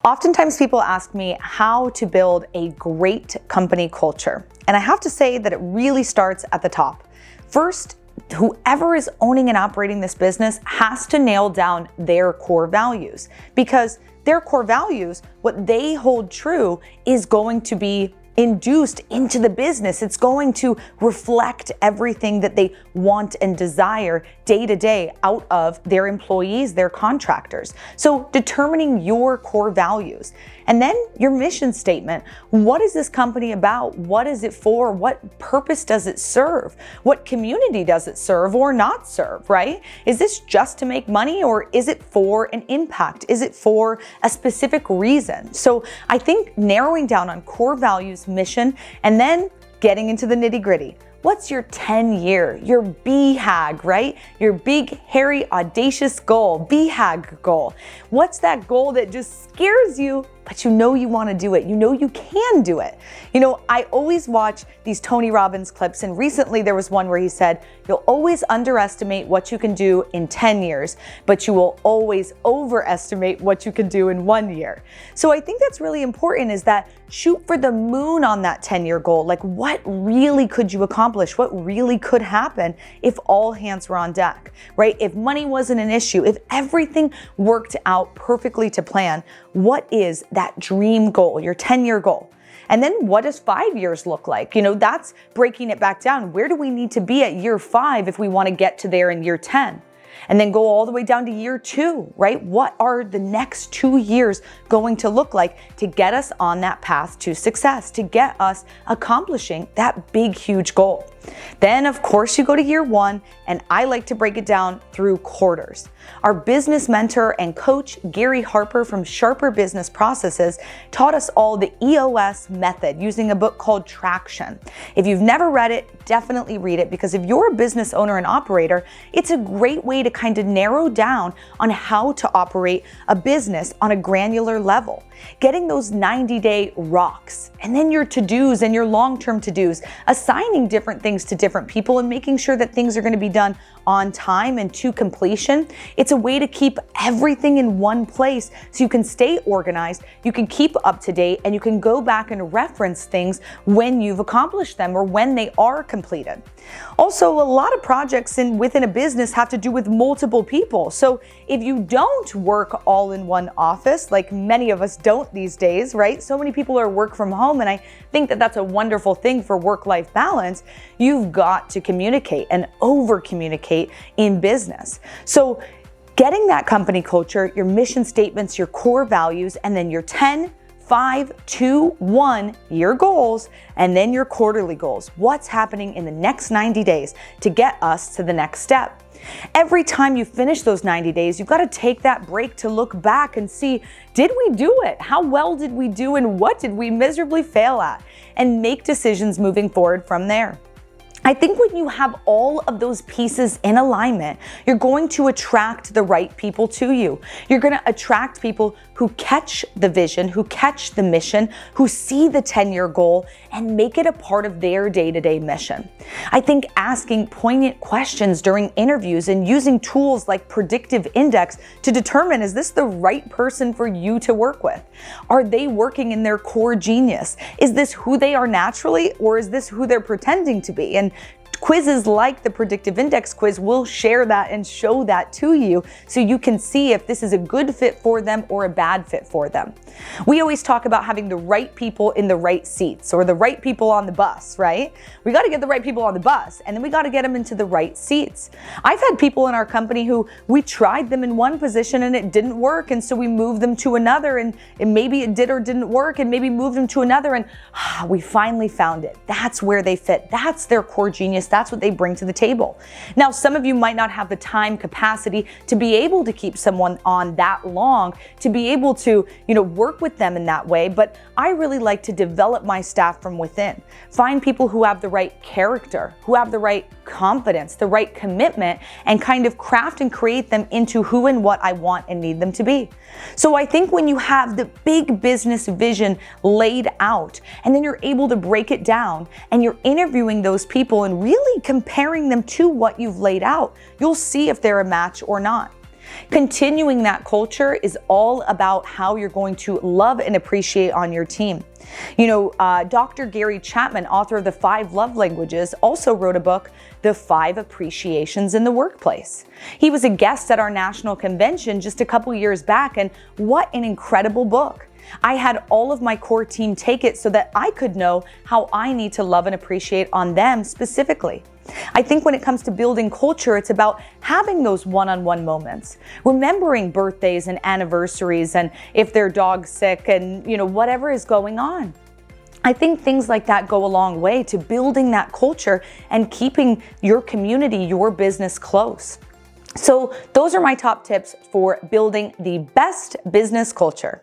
Oftentimes people ask me how to build a great company culture. And I have to say that it really starts at the top. First, whoever is owning and operating this business has to nail down their core values, because their core values, what they hold true, is going to be induced into the business. It's going to reflect everything that they want and desire day to day out of their employees, their contractors. So determining your core values. And then your mission statement. What is this company about? What is it for? What purpose does it serve? What community does it serve or not serve, right? Is this just to make money, or is it for an impact? Is it for a specific reason? So I think narrowing down on core values, mission, and then getting into the nitty-gritty. What's your 10-year, your BHAG, right? Your big, hairy, audacious goal, BHAG goal. What's that goal that just scares you, but you know you want to do it? You know you can do it. You know, I always watch these Tony Robbins clips, and recently there was one where he said, you'll always underestimate what you can do in 10 years, but you will always overestimate what you can do in 1 year. So I think that's really important, is that shoot for the moon on that 10-year goal. Like, what really could you accomplish? What really could happen if all hands were on deck, right? If money wasn't an issue, if everything worked out perfectly to plan, what is that dream goal, your 10-year goal? And then what does 5 years look like? You know, that's breaking it back down. Where do we need to be at year 5 if we want to get to there in year 10? And then go all the way down to year 2, right? What are the next 2 years going to look like to get us on that path to success, to get us accomplishing that big, huge goal? Then, of course, you go to year 1, and I like to break it down through quarters. Our business mentor and coach, Gary Harper from Sharper Business Processes, taught us all the EOS method using a book called Traction. If you've never read it, definitely read it, because if you're a business owner and operator, it's a great way to kind of narrow down on how to operate a business on a granular level. Getting those 90-day rocks, and then your to-dos and your long-term to-dos, assigning different things to different people and making sure that things are going to be done on time and to completion. It's a way to keep everything in one place so you can stay organized, you can keep up to date, and you can go back and reference things when you've accomplished them or when they are completed. Also, a lot of projects within a business have to do with multiple people. So if you don't work all in one office, like many of us don't these days, right? So many people are work from home, and I think that that's a wonderful thing for work-life balance. You've got to communicate and over-communicate in business. So getting that company culture, your mission statements, your core values, and then your 10, 5, 2, 1 year goals, and then your quarterly goals. What's happening in the next 90 days to get us to the next step? Every time you finish those 90 days, you've got to take that break to look back and see, did we do it? How well did we do, and what did we miserably fail at? And make decisions moving forward from there. I think when you have all of those pieces in alignment, you're going to attract the right people to you. You're going to attract people who catch the vision, who catch the mission, who see the 10-year goal and make it a part of their day-to-day mission. I think asking poignant questions during interviews and using tools like predictive index to determine, is this the right person for you to work with? Are they working in their core genius? Is this who they are naturally, or is this who they're pretending to be? And quizzes like the predictive index quiz will share that and show that to you so you can see if this is a good fit for them or a bad fit for them. We always talk about having the right people in the right seats, or the right people on the bus, right? We got to get the right people on the bus, and then we got to get them into the right seats. I've had people in our company who we tried them in one position and it didn't work, and so we moved them to another, and maybe it did or didn't work, and maybe moved them to another, and we finally found it. That's where they fit. That's their core genius. That's what they bring to the table. Now, some of you might not have the time capacity to be able to keep someone on that long, to be able to, work with them in that way, but I really like to develop my staff from within. Find people who have the right character, who have the right confidence, the right commitment, and kind of craft and create them into who and what I want and need them to be. So I think when you have the big business vision laid out, and then you're able to break it down, and you're interviewing those people and really comparing them to what you've laid out, you'll see if they're a match or not. Continuing that culture is all about how you're going to love and appreciate on your team. Dr. Gary Chapman, author of the 5 Love Languages, also wrote a book, The 5 Appreciations in the Workplace. He was a guest at our national convention just a couple years back, and what an incredible book. I had all of my core team take it so that I could know how I need to love and appreciate on them specifically. I think when it comes to building culture, it's about having those one-on-one moments, remembering birthdays and anniversaries, and if their dog's sick and, whatever is going on. I think things like that go a long way to building that culture and keeping your community, your business close. So those are my top tips for building the best business culture.